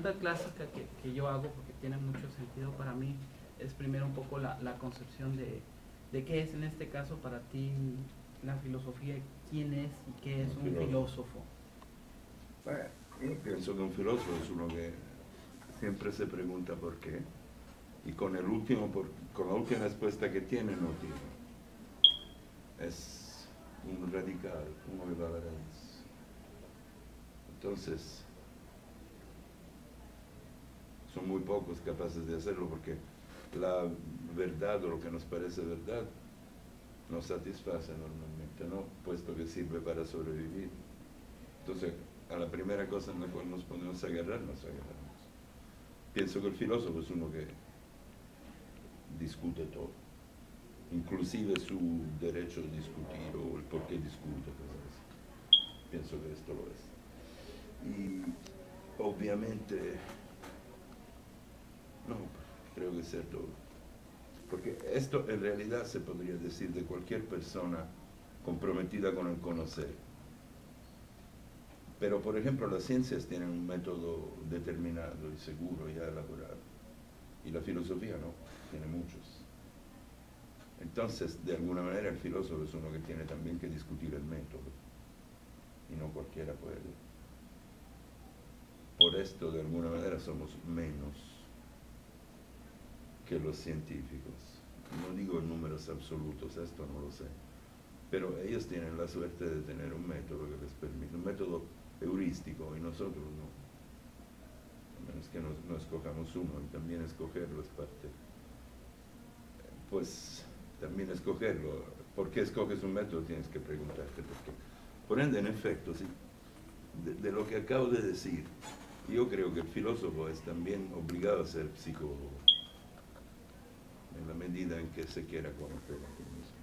pregunta clásica que yo hago, porque tiene mucho sentido para mí, es primero un poco la concepción de qué es en este caso para ti la filosofía, quién es y qué es un filósofo. Bueno, yo pienso que un filósofo es uno que siempre se pregunta por qué, y con la última respuesta que tiene no tiene. Es un radical, un ambivalence. Entonces, son muy pocos capaces de hacerlo porque la verdad o lo que nos parece verdad nos satisface normalmente, ¿no? Puesto que sirve para sobrevivir. Entonces, a la primera cosa en la cual nos podemos agarrar, nos agarramos. Pienso que el filósofo es uno que discute todo, inclusive su derecho a discutir o el por qué discute, cosas así. Pienso que esto lo es. Y obviamente, no, creo que es cierto, porque esto en realidad se podría decir de cualquier persona comprometida con el conocer. Pero, por ejemplo, las ciencias tienen un método determinado y seguro ya elaborado, y la filosofía no, tiene muchos. Entonces, de alguna manera, el filósofo es uno que tiene también que discutir el método, y no cualquiera puede. Por esto, de alguna manera, somos menos que los científicos. No digo en números absolutos, esto no lo sé, pero ellos tienen la suerte de tener un método que les permite, un método heurístico, y nosotros no. A menos que no escojamos uno, y también escogerlo es parte. Pues también escogerlo. ¿Por qué escoges un método? Tienes que preguntarte por qué. Por ende, en efecto, sí, de lo que acabo de decir, yo creo que el filósofo es también obligado a ser psicólogo, en la medida en que se quiera conocer a sí mismo.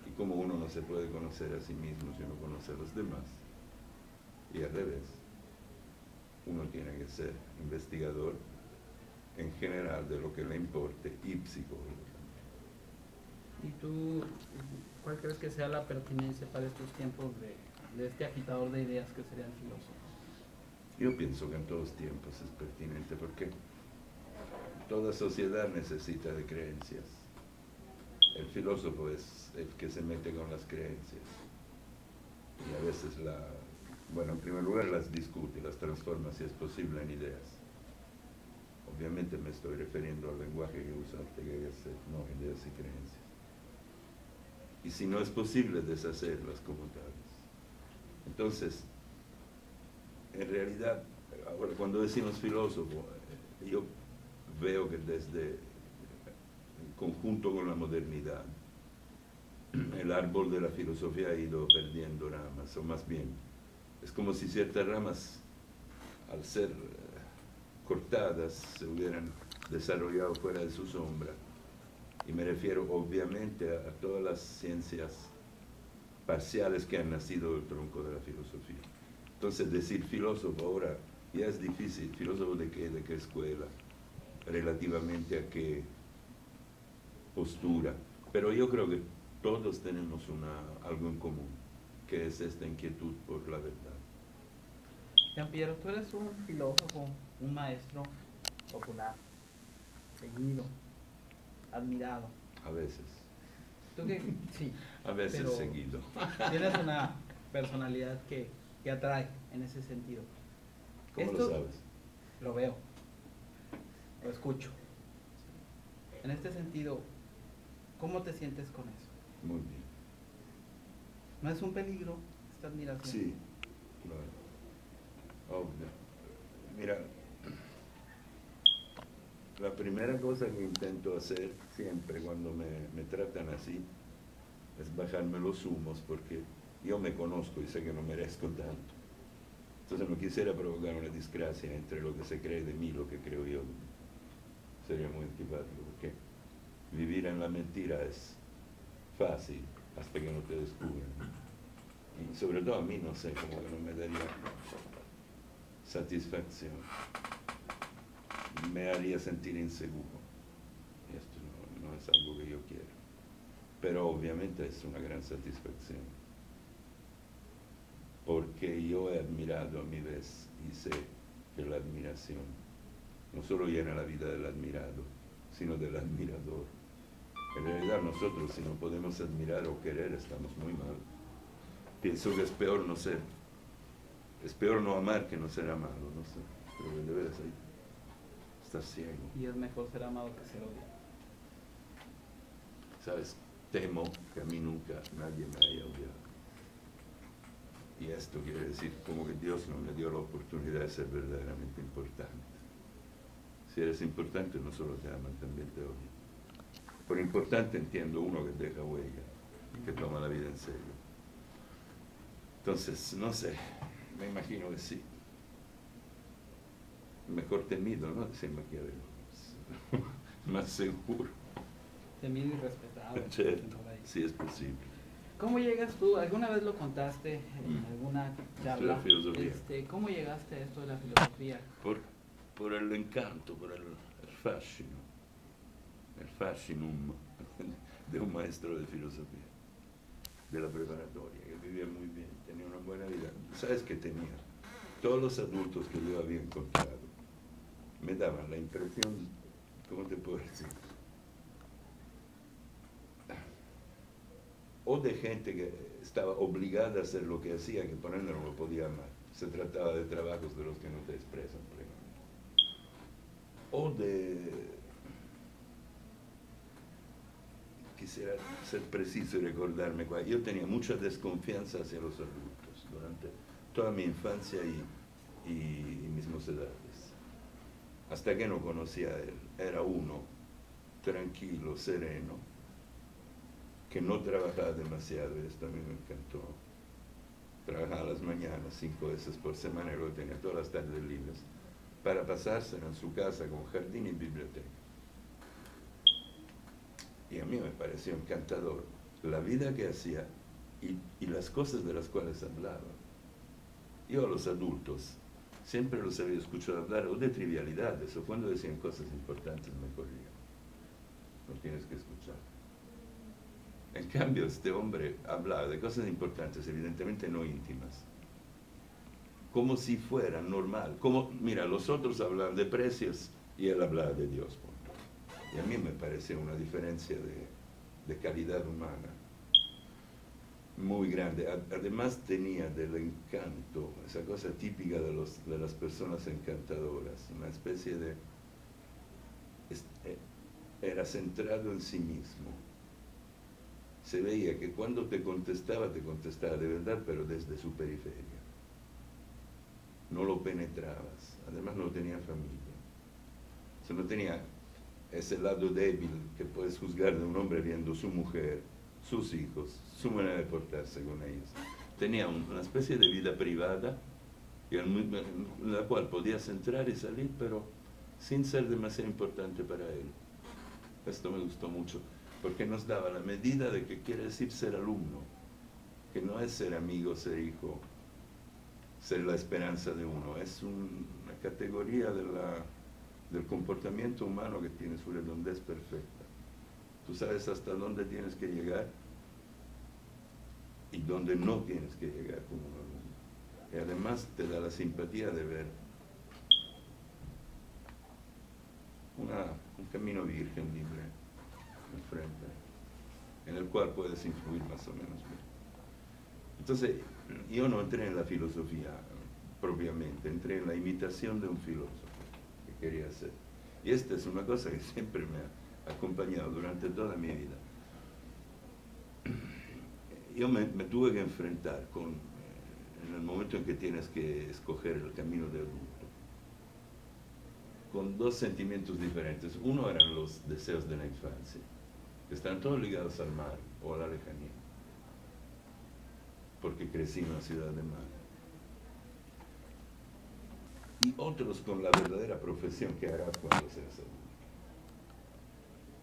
Y como uno no se puede conocer a sí mismo si no conoce a los demás, y al revés, uno tiene que ser investigador en general de lo que le importe y psicólogo. ¿Y tú cuál crees que sea la pertinencia para estos tiempos de este agitador de ideas que sería el filósofo? Yo pienso que en todos tiempos es pertinente porque toda sociedad necesita de creencias. El filósofo es el que se mete con las creencias y a veces en primer lugar las discute, las transforma si es posible en ideas. Obviamente me estoy refiriendo al lenguaje que usaste, que es no ideas y creencias. Y si no es posible, deshacerlas como tales. Entonces, en realidad, ahora cuando decimos filósofo, yo veo que desde en conjunto con la modernidad, el árbol de la filosofía ha ido perdiendo ramas, o más bien, es como si ciertas ramas, al ser cortadas, se hubieran desarrollado fuera de su sombra. Y me refiero obviamente a todas las ciencias parciales que han nacido del tronco de la filosofía. Entonces decir filósofo ahora ya es difícil. ¿Filósofo de qué? ¿De qué escuela? Relativamente a qué postura. Pero yo creo que todos tenemos algo en común, que es esta inquietud por la verdad. Jean-Pierre, tú eres un filósofo, un maestro popular, seguido, admirado. A veces. ¿Tú qué? Sí, A veces pero seguido. tienes una personalidad que atrae en ese sentido. ¿Cómo lo sabes? Lo veo, lo escucho. En este sentido, ¿cómo te sientes con eso? Muy bien. ¿No es un peligro esta admiración? Sí, claro. Obvio. Mira, la primera cosa que intento hacer siempre cuando me tratan así es bajarme los humos porque yo me conozco y sé que no merezco tanto. Entonces no quisiera provocar una disgracia entre lo que se cree de mí y lo que creo yo. Sería muy antipático porque vivir en la mentira es fácil hasta que no te descubren. Y sobre todo a mí, no sé, como que no me daría satisfacción. Me haría sentir inseguro. Y esto no es algo que yo quiero. Pero obviamente es una gran satisfacción. Porque yo he admirado a mi vez y sé que la admiración. No solo llena la vida del admirado, sino del admirador. En realidad nosotros, si no podemos admirar o querer, estamos muy mal. Pienso que es peor no ser, es peor no amar que no ser amado, no sé, pero de veras ahí estás ciego. Y es mejor ser amado que ser odiado. ¿Sabes? Temo que a mí nunca nadie me haya odiado. Y esto quiere decir como que Dios no me dio la oportunidad de ser verdaderamente importante. Si eres importante, no solo te aman, también te odian. Por importante entiendo uno que deja huella, que toma la vida en serio. Entonces, no sé, me imagino que sí. Mejor temido, ¿no? Decía Maquiavelo. Más seguro. Temido y respetado. Cierto, sí es posible. ¿Cómo llegas tú? ¿Alguna vez lo contaste en alguna charla? La filosofía. ¿Cómo llegaste a esto de la filosofía? Por el encanto, por el fascino, el fascinum de un maestro de filosofía, de la preparatoria, que vivía muy bien, tenía una buena vida. ¿Sabes qué tenía? Todos los adultos que yo había encontrado me daban la impresión, ¿cómo te puedo decir? O de gente que estaba obligada a hacer lo que hacía, que por ende no lo podía amar. Se trataba de trabajos de los que no te expresan plenamente. O de... Quisiera ser preciso y recordarme cuál. Yo tenía mucha desconfianza hacia los adultos durante toda mi infancia y mis mocedades. Hasta que no conocía a él. Era uno tranquilo, sereno, que no trabajaba demasiado, y esto a mí me encantó. Trabajaba las mañanas 5 veces por semana y luego tenía todas las tardes libres para pasársela en su casa con jardín y biblioteca. Y a mí me pareció encantador la vida que hacía y las cosas de las cuales hablaba. Yo a los adultos siempre los había escuchado hablar o de trivialidades o cuando decían cosas importantes me corrían. No tienes que escuchar. En cambio, este hombre hablaba de cosas importantes, evidentemente no íntimas, como si fuera normal. Como, mira, los otros hablaban de precios y él hablaba de Dios. Y a mí me parecía una diferencia de calidad humana muy grande. Además tenía del encanto, esa cosa típica de las personas encantadoras, una especie de... Era centrado en sí mismo. Se veía que cuando te contestaba de verdad, pero desde su periferia. No lo penetrabas. Además no tenía familia. O sea, no tenía ese lado débil que puedes juzgar de un hombre viendo su mujer, sus hijos, su manera de portarse con ellos. Tenía una especie de vida privada en la cual podías entrar y salir, pero sin ser demasiado importante para él. Esto me gustó mucho, porque nos daba la medida de qué quiere decir ser alumno, que no es ser amigo, ser hijo, ser la esperanza de uno, es una categoría del comportamiento humano que tiene su redondez perfecta. Tú sabes hasta dónde tienes que llegar y dónde no tienes que llegar como un alumno. Y además te da la simpatía de ver un camino virgen libre enfrente, en el cual puedes influir más o menos bien. Entonces, yo no entré en la filosofía propiamente, entré en la imitación de un filósofo que quería ser. Y esta es una cosa que siempre me ha acompañado durante toda mi vida. Yo me tuve que enfrentar en el momento en que tienes que escoger el camino de adulto, con dos sentimientos diferentes. Uno eran los deseos de la infancia, que están todos ligados al mar o a la lejanía, porque crecí en una ciudad de mar. Y otros con la verdadera profesión que harás cuando seas adulto.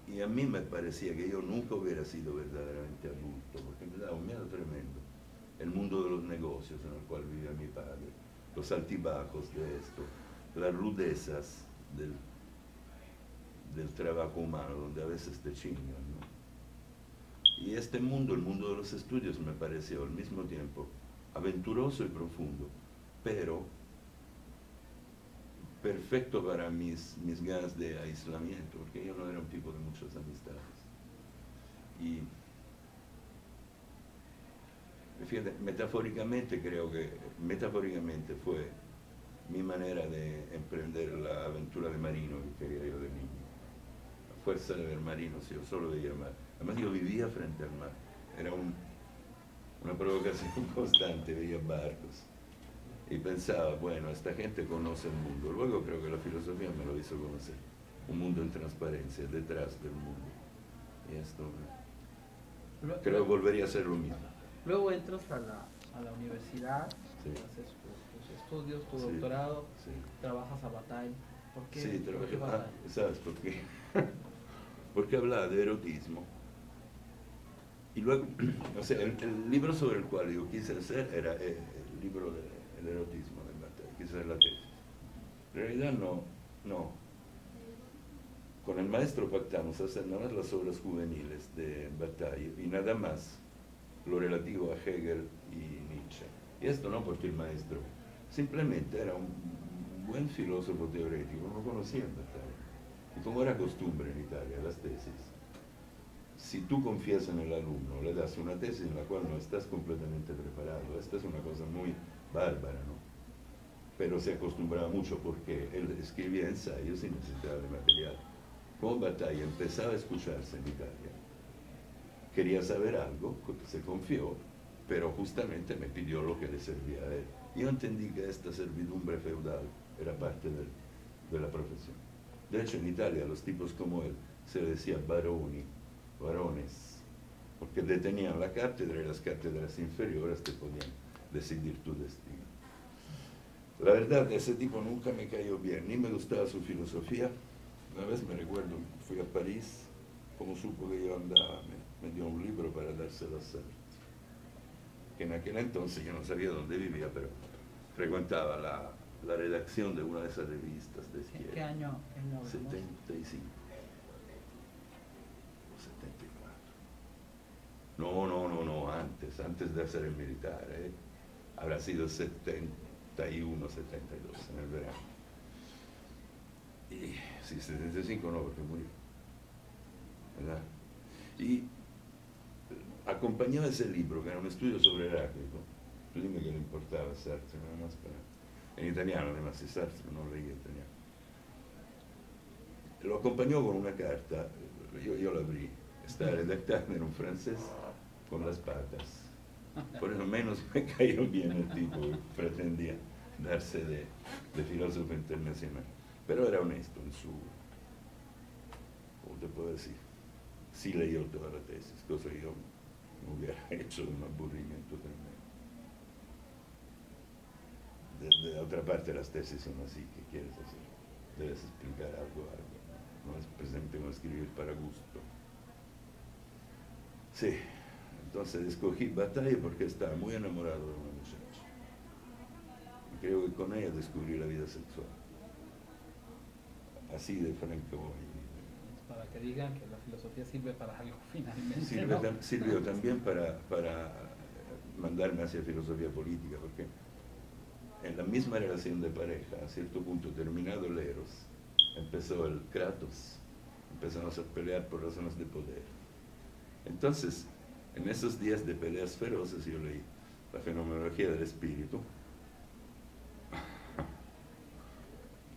Y a mí me parecía que yo nunca hubiera sido verdaderamente adulto, porque me daba un miedo tremendo. El mundo de los negocios en el cual vivía mi padre, los altibajos de esto, las rudezas del trabajo humano, donde a veces te chingan, ¿no? Y este mundo, el mundo de los estudios, me pareció al mismo tiempo aventuroso y profundo, pero perfecto para mis ganas de aislamiento, porque yo no era un tipo de muchas amistades. Y fíjate, metafóricamente fue mi manera de emprender la aventura de marino que quería yo de niño. A fuerza de ver marinos, yo solo veía mar. Además yo vivía frente al mar. Era una provocación constante, veía barcos. Y pensaba, bueno, esta gente conoce el mundo. Luego creo que la filosofía me lo hizo conocer. Un mundo en transparencia, detrás del mundo. Y esto, creo que volvería a ser lo mismo. Luego entras a la universidad, Sí. haces tus estudios, tu Sí. doctorado, Sí. trabajas a Bataille. ¿Por qué? Sí, ¿Por trabajé. qué Bataille? ¿Sabes por qué? Porque hablaba de erotismo. Y luego, o sea, el libro sobre el cual yo quise hacer era el libro del erotismo de Bataille, quise hacer la tesis. En realidad no. Con el maestro pactamos hacer nada más las obras juveniles de Bataille y nada más lo relativo a Hegel y Nietzsche. Y esto no porque el maestro simplemente era un buen filósofo teórico, no conocía en Bataille. Y como era costumbre en Italia, las tesis, si tú confías en el alumno, le das una tesis en la cual no estás completamente preparado. Esta es una cosa muy bárbara, ¿no? Pero se acostumbraba mucho porque él escribía ensayos y necesitaba de material. Como Bataille empezaba a escucharse en Italia, quería saber algo, se confió, pero justamente me pidió lo que le servía a él. Yo entendí que esta servidumbre feudal era parte de la profesión. De hecho, en Italia, a los tipos como él se les decía baroni, varones, porque detenían la cátedra y las cátedras inferiores te podían decidir tu destino. La verdad, ese tipo nunca me cayó bien, ni me gustaba su filosofía. Una vez me recuerdo, fui a París, como supo que yo andaba, me dio un libro para dárselo a Sartre, que en aquel entonces yo no sabía dónde vivía, pero frecuentaba la redacción de una de esas revistas de izquierda. ¿Qué año? 75. 74. No, antes de hacer el militar, habrá sido 71, 72, en el verano. Y sí, 75 no, porque murió, ¿verdad? Y acompañaba ese libro, que era un estudio sobre Heráclito. Dime que le importaba Sartre, nada más para... En italiano, además, si Sartre no leía italiano. Lo acompañó con una carta, yo la abrí, está redactada en un francés con las patas. Por eso menos me cayó bien el tipo que pretendía darse de filósofo internacional. Pero era honesto en su, ¿cómo te puedo decir? Sí leyó toda la tesis, cosa que yo no hubiera hecho de un aburrimiento tremendo. De otra parte, las tesis son así, ¿qué quieres hacer? Debes explicar algo. No es presente no escribir para gusto. Sí, entonces escogí Bataille porque estaba muy enamorado de una muchacha. Y creo que con ella descubrí la vida sexual. Así de franco. Para que digan que la filosofía sirve para algo finalmente. Sirvió también para mandarme hacia filosofía política, porque en la misma relación de pareja, a cierto punto terminado el Eros, empezó el Kratos, empezamos a pelear por razones de poder. Entonces, en esos días de peleas feroces, yo leí la fenomenología del espíritu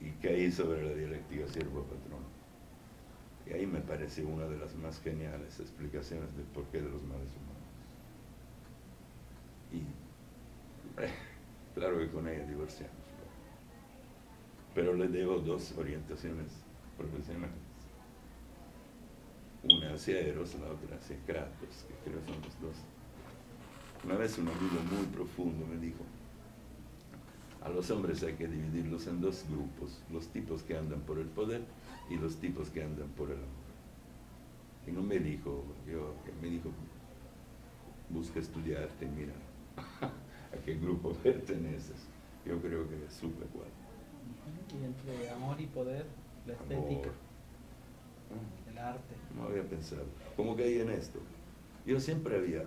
y caí sobre la dialéctica siervo-patrón. Y ahí me pareció una de las más geniales explicaciones del porqué de los males humanos. Y claro que con ella divorciamos. Pero le debo dos orientaciones profesionales. Una hacia Eros, la otra hacia Kratos, que creo son los dos. Una vez un amigo muy profundo me dijo, a los hombres hay que dividirlos en dos grupos, los tipos que andan por el poder y los tipos que andan por el amor. Y no me dijo, me dijo, busca estudiarte, mira a qué grupo perteneces. Yo creo que supe cuál. Y entre amor y poder, la estética, el arte. No había pensado. ¿Cómo caí en esto? Yo siempre había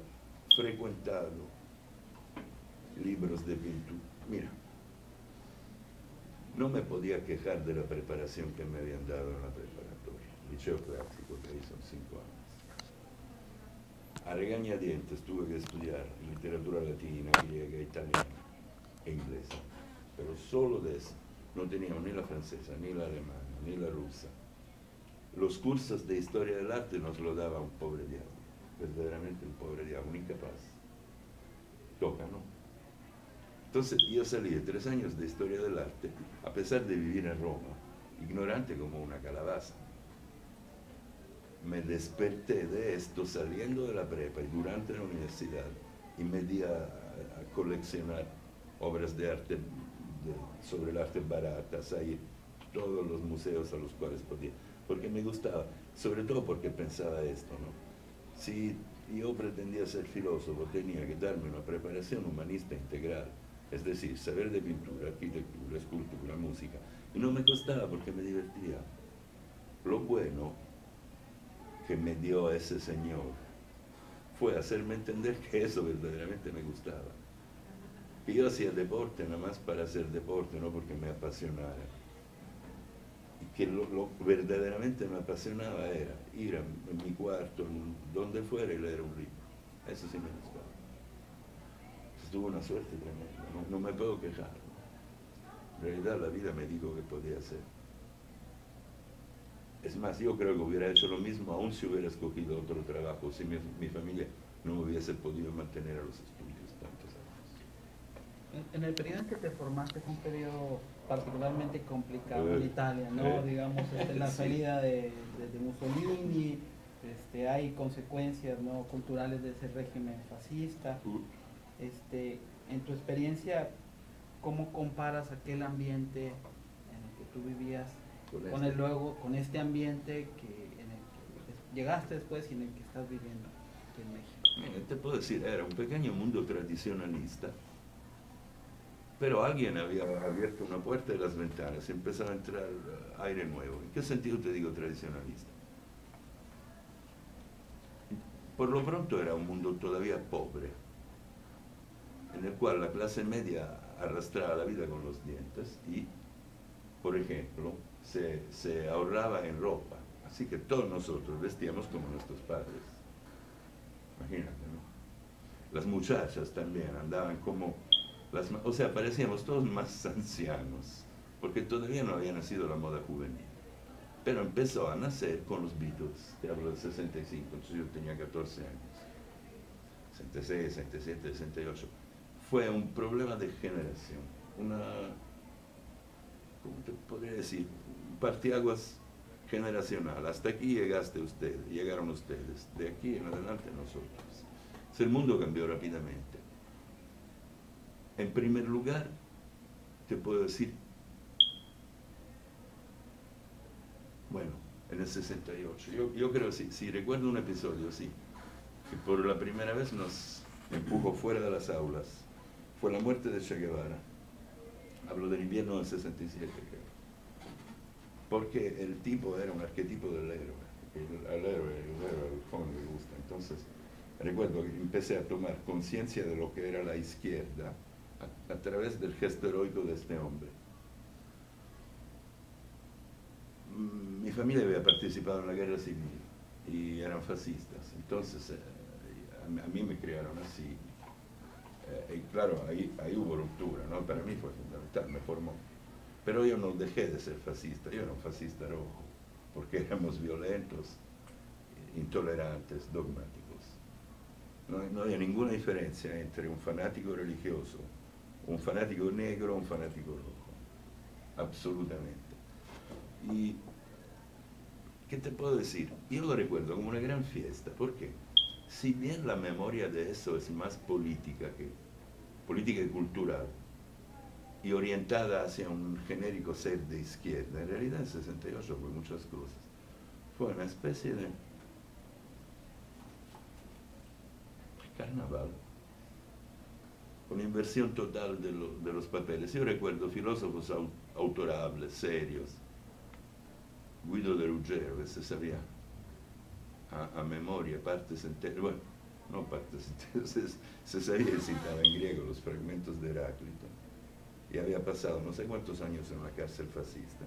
frecuentado libros de pintura. Mira, no me podía quejar de la preparación que me habían dado en la preparatoria. Liceo clásico, que ahí son 5 años. A regañadientes tuve que estudiar literatura latina, griega, italiana e inglesa, pero solo de eso. No teníamos ni la francesa, ni la alemana, ni la rusa. Los cursos de historia del arte nos lo daba un pobre diablo, verdaderamente un pobre diablo, un incapaz. Toca, ¿no? Entonces yo salí de 3 años de historia del arte, a pesar de vivir en Roma, ignorante como una calabaza. Me desperté de esto saliendo de la prepa y durante la universidad y me di a coleccionar obras de arte, sobre el arte baratas, a ir a todos los museos a los cuales podía, porque me gustaba, sobre todo porque pensaba esto, ¿no? Si yo pretendía ser filósofo, tenía que darme una preparación humanista integral, es decir, saber de pintura, arquitectura, escultura, música, y no me costaba porque me divertía. Lo bueno que me dio ese señor fue hacerme entender que eso verdaderamente me gustaba. Que yo hacía deporte nada más para hacer deporte, no porque me apasionara. Y que lo verdaderamente me apasionaba era ir a mi cuarto, donde fuera, y leer un libro. Eso sí me gustaba. Entonces, tuve una suerte tremenda, no me puedo quejar. En realidad la vida me dijo que podía hacer. Es más, yo creo que hubiera hecho lo mismo aún si hubiera escogido otro trabajo, si mi familia no me hubiese podido mantener a los estudios tantos años. En el periodo en que te formaste fue un periodo particularmente complicado en Italia, ¿no? Digamos, la salida de Mussolini, hay consecuencias, ¿no?, culturales de ese régimen fascista. En tu experiencia, ¿cómo comparas aquel ambiente en el que tú vivías con este ambiente en el que llegaste después y en el que estás viviendo aquí en México? Te puedo decir, era un pequeño mundo tradicionalista, pero alguien había abierto una puerta de las ventanas y empezaba a entrar aire nuevo. ¿En qué sentido te digo tradicionalista? Por lo pronto era un mundo todavía pobre, en el cual la clase media arrastraba la vida con los dientes y, por ejemplo, se ahorraba en ropa. Así que todos nosotros vestíamos como nuestros padres. Imagínate, ¿no? Las muchachas también andaban como... o sea, parecíamos todos más ancianos, porque todavía no había nacido la moda juvenil. Pero empezó a nacer con los Beatles, te hablo del 65, entonces yo tenía 14 años. 66, 67, 68. Fue un problema de generación, ¿cómo te podría decir? Un parteaguas generacional. Hasta aquí llegaron ustedes, de aquí en adelante nosotros. El mundo cambió rápidamente. En primer lugar, te puedo decir, bueno, en el 68, yo creo, si recuerdo un episodio así, que por la primera vez nos empujó fuera de las aulas, fue la muerte de Che Guevara. Hablo del invierno del 67, creo. Porque el tipo era un arquetipo del héroe. Al héroe al fondo le gusta. Entonces, recuerdo que empecé a tomar conciencia de lo que era la izquierda a través del gesto heroico de este hombre. Mi familia había participado en la guerra civil y eran fascistas. Entonces, a mí me criaron así. Y claro, ahí hubo ruptura, ¿no? Para mí fue fundamental, me formó. Pero yo no dejé de ser fascista, yo era un fascista rojo, porque éramos violentos, intolerantes, dogmáticos. No había ninguna diferencia entre un fanático religioso, un fanático negro, un fanático rojo. Absolutamente. Y, ¿qué te puedo decir? Yo lo recuerdo como una gran fiesta, porque si bien la memoria de eso es más política y cultural, y orientada hacia un genérico ser de izquierda, en realidad en 68 fue muchas cosas. Fue una especie de carnaval, con inversión total de los papeles. Yo recuerdo filósofos autorables, serios, Guido de Ruggiero, que se sabía a memoria partes enteras, bueno, no partes enteras, se sabía y citaba en griego los fragmentos de Heráclito, y había pasado no sé cuántos años en la cárcel fascista.